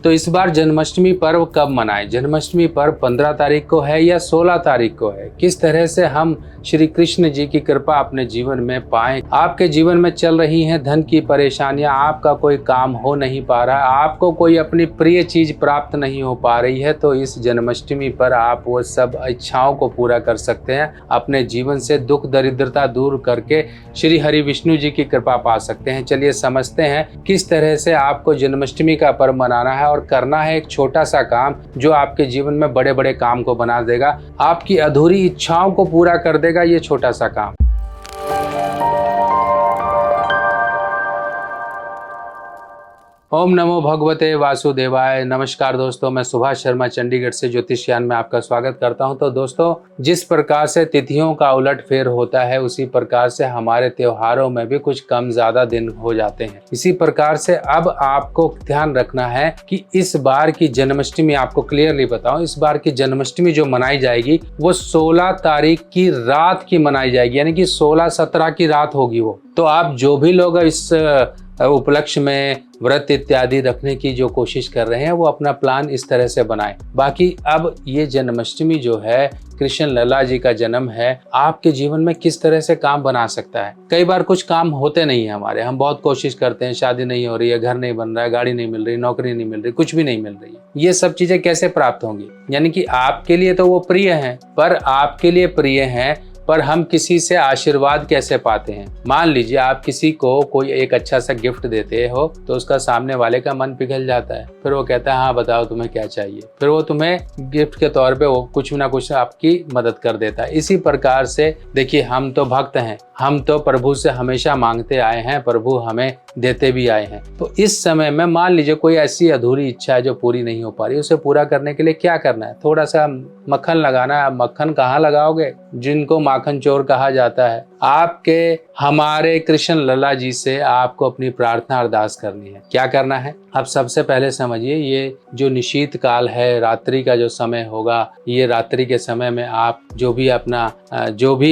तो इस बार जन्माष्टमी पर्व कब मनाएं? जन्माष्टमी पर्व 15 तारीख को है या 16 तारीख को है? किस तरह से हम श्री कृष्ण जी की कृपा अपने जीवन में पाएं? आपके जीवन में चल रही हैं धन की परेशानियां, आपका कोई काम हो नहीं पा रहा, आपको कोई अपनी प्रिय चीज प्राप्त नहीं हो पा रही है, तो इस जन्माष्टमी पर आप वो सब इच्छाओं को पूरा कर सकते हैं। अपने जीवन से दुख दरिद्रता दूर करके श्री हरि विष्णु जी की कृपा पा सकते हैं। चलिए समझते हैं किस तरह से आपको जन्माष्टमी का पर्व मनाना है और करना है एक छोटा सा काम जो आपके जीवन में बड़े बड़े काम को बना देगा, आपकी अधूरी इच्छाओं को पूरा कर देगा ये छोटा सा काम। ओम नमो भगवते वासुदेवाय। नमस्कार दोस्तों, मैं सुभाष शर्मा चंडीगढ़ से ज्योतिष ज्ञान में आपका स्वागत करता हूं। तो दोस्तों, जिस प्रकार से तिथियों का उलट फेर होता है उसी प्रकार से हमारे त्योहारों में भी कुछ कम ज्यादा दिन हो जाते हैं। इसी प्रकार से अब आपको ध्यान रखना है कि इस बार की जन्माष्टमी, आपको क्लियरली बताऊं, इस बार की जन्माष्टमी जो मनाई जाएगी वो 16 तारीख की रात की मनाई जाएगी, यानी कि 16-17 की रात होगी वो। तो आप जो भी लोग इस उपलक्ष्य में व्रत इत्यादि रखने की जो कोशिश कर रहे हैं वो अपना प्लान इस तरह से बनाएं। बाकी अब ये जन्माष्टमी जो है, कृष्ण लला जी का जन्म है, आपके जीवन में किस तरह से काम बना सकता है। कई बार कुछ काम होते नहीं है हमारे, हम बहुत कोशिश करते हैं, शादी नहीं हो रही है, घर नहीं बन रहा है, गाड़ी नहीं मिल रही, नौकरी नहीं मिल रही, कुछ भी नहीं मिल रही है। ये सब चीजें कैसे प्राप्त होंगी? यानी कि आपके लिए तो वो प्रिय है, पर आपके लिए प्रिय है पर हम किसी से आशीर्वाद कैसे पाते हैं? मान लीजिए आप किसी को कोई एक अच्छा सा गिफ्ट देते हो तो उसका सामने वाले का मन पिघल जाता है, फिर वो कहता है हाँ बताओ तुम्हें क्या चाहिए, फिर वो तुम्हें गिफ्ट के तौर पे वो कुछ ना कुछ आपकी मदद कर देता है। इसी प्रकार से देखिए, हम तो भक्त हैं, हम तो प्रभु से हमेशा मांगते आए हैं, प्रभु हमें देते भी आए हैं। तो इस समय में मान लीजिए कोई ऐसी अधूरी इच्छा है जो पूरी नहीं हो पा रही, उसे पूरा करने के लिए क्या करना है? थोड़ा सा मक्खन लगाना है। मक्खन कहाँ लगाओगे? जिनको माखन चोर कहा जाता है, आपके हमारे कृष्ण लला जी से आपको अपनी प्रार्थना अरदास करनी है। क्या करना है? अब सबसे पहले समझिए, ये जो निशीत काल है, रात्रि का जो समय होगा, ये रात्रि के समय में आप जो भी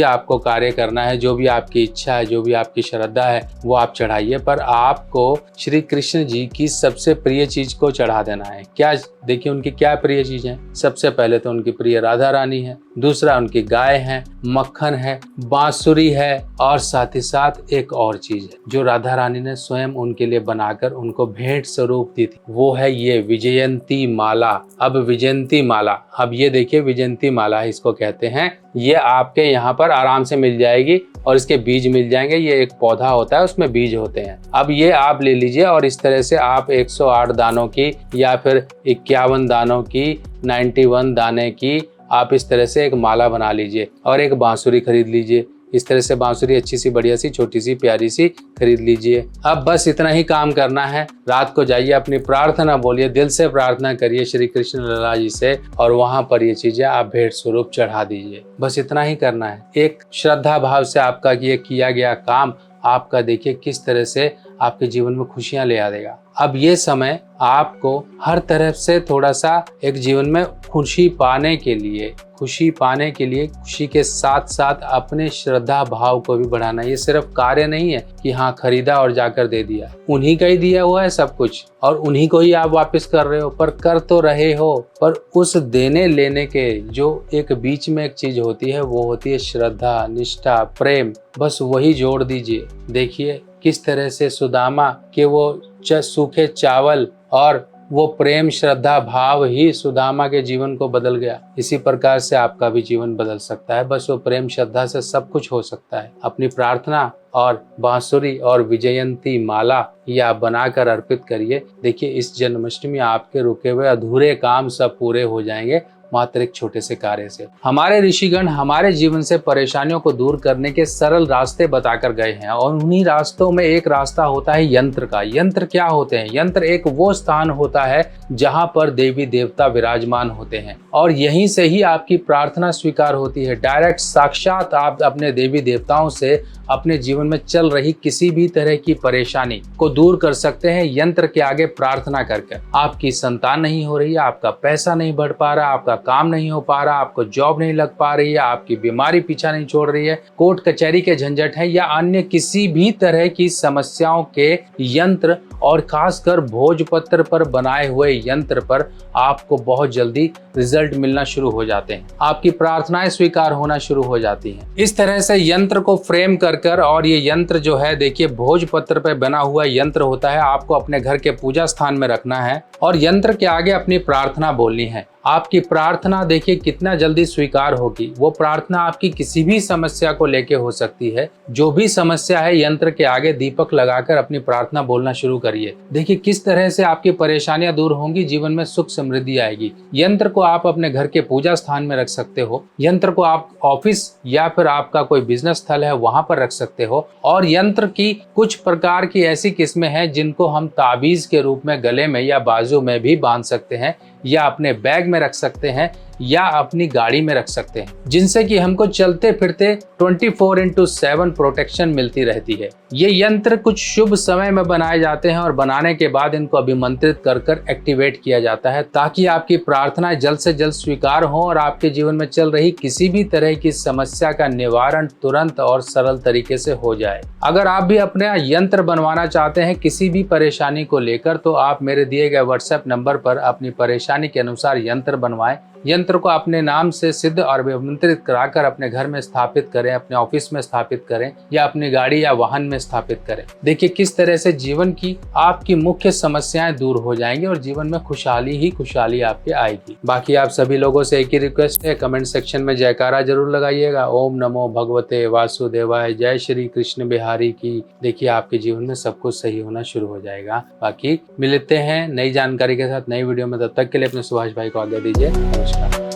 आपको कार्य करना है, जो भी आपकी इच्छा है, जो भी आपकी श्रद्धा है, वो आप चढ़ाइए। पर आपको श्री कृष्ण जी की सबसे प्रिय चीज को चढ़ा देना है। क्या? देखिए उनकी क्या प्रिय चीज है। सबसे पहले तो उनकी प्रिय राधा रानी है, दूसरा उनकी गाय है, मक्खन है, बांसुरी है, और साथ ही साथ एक और चीज है जो राधा रानी ने स्वयं उनके लिए बनाकर उनको भेंट स्वरूप दी थी, वो है ये विजयंती माला। अब विजयंती माला, अब ये देखिए विजयंती माला इसको कहते हैं। ये आपके यहाँ पर आराम से मिल जाएगी और इसके बीज मिल जाएंगे। ये एक पौधा होता है, उसमें बीज होते हैं। अब ये आप ले लीजिए और इस तरह से आप 108 दानों की या फिर 51 दानों की, 91 दाने की आप इस तरह से एक माला बना लीजिए और एक बांसुरी खरीद लीजिए। इस तरह से बांसुरी अच्छी सी, बढ़िया सी, छोटी सी, प्यारी सी खरीद लीजिए। अब बस इतना ही काम करना है। रात को जाइए, अपनी प्रार्थना बोलिए, दिल से प्रार्थना करिए श्री कृष्ण लला जी से, और वहां पर ये चीजें आप भेंट स्वरूप चढ़ा दीजिए। बस इतना ही करना है। एक श्रद्धा भाव से आपका ये किया गया काम आपका देखिए किस तरह से आपके जीवन में खुशियां ले आ देगा। अब ये समय आपको हर तरफ से थोड़ा सा एक जीवन में खुशी पाने के लिए, खुशी के साथ साथ अपने श्रद्धा भाव को भी बढ़ाना। ये सिर्फ कार्य नहीं है कि हाँ खरीदा और जाकर दे दिया, उन्हीं का ही दिया हुआ है सब कुछ और उन्हीं को ही आप वापस कर रहे हो, पर कर तो रहे हो, पर उस देने लेने के जो एक बीच में एक चीज होती है वो होती है श्रद्धा, निष्ठा, प्रेम। बस वही जोड़ दीजिए। देखिए किस तरह से सुदामा के वो सूखे चावल और वो प्रेम श्रद्धा भाव ही सुदामा के जीवन को बदल गया। इसी प्रकार से आपका भी जीवन बदल सकता है। बस वो प्रेम श्रद्धा से सब कुछ हो सकता है। अपनी प्रार्थना और बांसुरी और विजयंती माला ये आप बनाकर अर्पित करिए। देखिए इस जन्माष्टमी आपके रुके हुए अधूरे काम सब पूरे हो जाएंगे मात्र एक छोटे से कार्य से। हमारे ऋषिगण हमारे जीवन से परेशानियों को दूर करने के सरल रास्ते बताकर गए हैं और उन्हीं रास्तों में एक रास्ता होता है यंत्र का। यंत्र क्या होते हैं? यंत्र एक वो स्थान होता है जहां पर देवी देवता विराजमान होते हैं और यहीं से ही आपकी प्रार्थना स्वीकार होती है। डायरेक्ट साक्षात आप अपने देवी देवताओं से अपने जीवन में चल रही किसी भी तरह की परेशानी को दूर कर सकते हैं यंत्र के आगे प्रार्थना करके। आपकी संतान नहीं हो रही है, आपका पैसा नहीं बढ़ पा रहा, आपका काम नहीं हो पा रहा, आपको जॉब नहीं लग पा रही है, आपकी बीमारी पीछा नहीं छोड़ रही है, कोर्ट कचहरी के झंझट है या अन्य किसी भी तरह की समस्याओं के यंत्र और खासकर भोजपत्र पर बनाए हुए यंत्र पर आपको बहुत जल्दी रिजल्ट मिलना शुरू हो जाते हैं। आपकी प्रार्थनाएं स्वीकार होना शुरू हो जाती हैं। इस तरह से यंत्र को फ्रेम कर और ये यंत्र जो है देखिए भोजपत्र पर बना हुआ यंत्र होता है, आपको अपने घर के पूजा स्थान में रखना है और यंत्र के आगे अपनी प्रार्थना बोलनी है। आपकी प्रार्थना देखिए कितना जल्दी स्वीकार होगी। वो प्रार्थना आपकी किसी भी समस्या को लेके हो सकती है। जो भी समस्या है यंत्र के आगे दीपक लगाकर अपनी प्रार्थना बोलना शुरू करिए। देखिए किस तरह से आपकी परेशानियां दूर होंगी, जीवन में सुख समृद्धि आएगी। यंत्र को आप अपने घर के पूजा स्थान में रख सकते हो, यंत्र को आप ऑफिस या फिर आपका कोई बिजनेस स्थल है वहां पर रख सकते हो। और यंत्र की कुछ प्रकार की ऐसी किस्में हैं जिनको हम ताबीज के रूप में गले में या बाजू में भी बांध सकते हैं या अपने बैग में रख सकते हैं या अपनी गाड़ी में रख सकते हैं, जिनसे कि हमको चलते फिरते 24/7 प्रोटेक्शन मिलती रहती है। ये यंत्र कुछ शुभ समय में बनाए जाते हैं और बनाने के बाद इनको अभिमंत्रित कर एक्टिवेट किया जाता है ताकि आपकी प्रार्थनाएं जल्द से जल्द स्वीकार हो और आपके जीवन में चल रही किसी भी तरह की समस्या का निवारण तुरंत और सरल तरीके से हो जाए। अगर आप भी अपना यंत्र बनवाना चाहते हैं किसी भी परेशानी को लेकर, तो आप मेरे दिए गए व्हाट्सएप नंबर पर अपनी परेशानी के अनुसार यंत्र बनवाएं। यंत्र को अपने नाम से सिद्ध और अभिमंत्रित कराकर अपने घर में स्थापित करें, अपने ऑफिस में स्थापित करें या अपनी गाड़ी या वाहन में स्थापित करें। देखिए किस तरह से जीवन की आपकी मुख्य समस्याएं दूर हो जाएंगी और जीवन में खुशहाली ही खुशहाली आपके आएगी। बाकी आप सभी लोगों से एक ही रिक्वेस्ट है, कमेंट सेक्शन में जयकारा जरूर लगाइएगा। ओम नमो भगवते वासुदेवाय, जय श्री कृष्ण बिहारी की। देखिए आपके जीवन में सब कुछ सही होना शुरू हो जाएगा। बाकी मिलते हैं नई जानकारी के साथ नई वीडियो में, तब तक के लिए अपने सुभाष भाई को आज्ञा दीजिए। नमस्कार।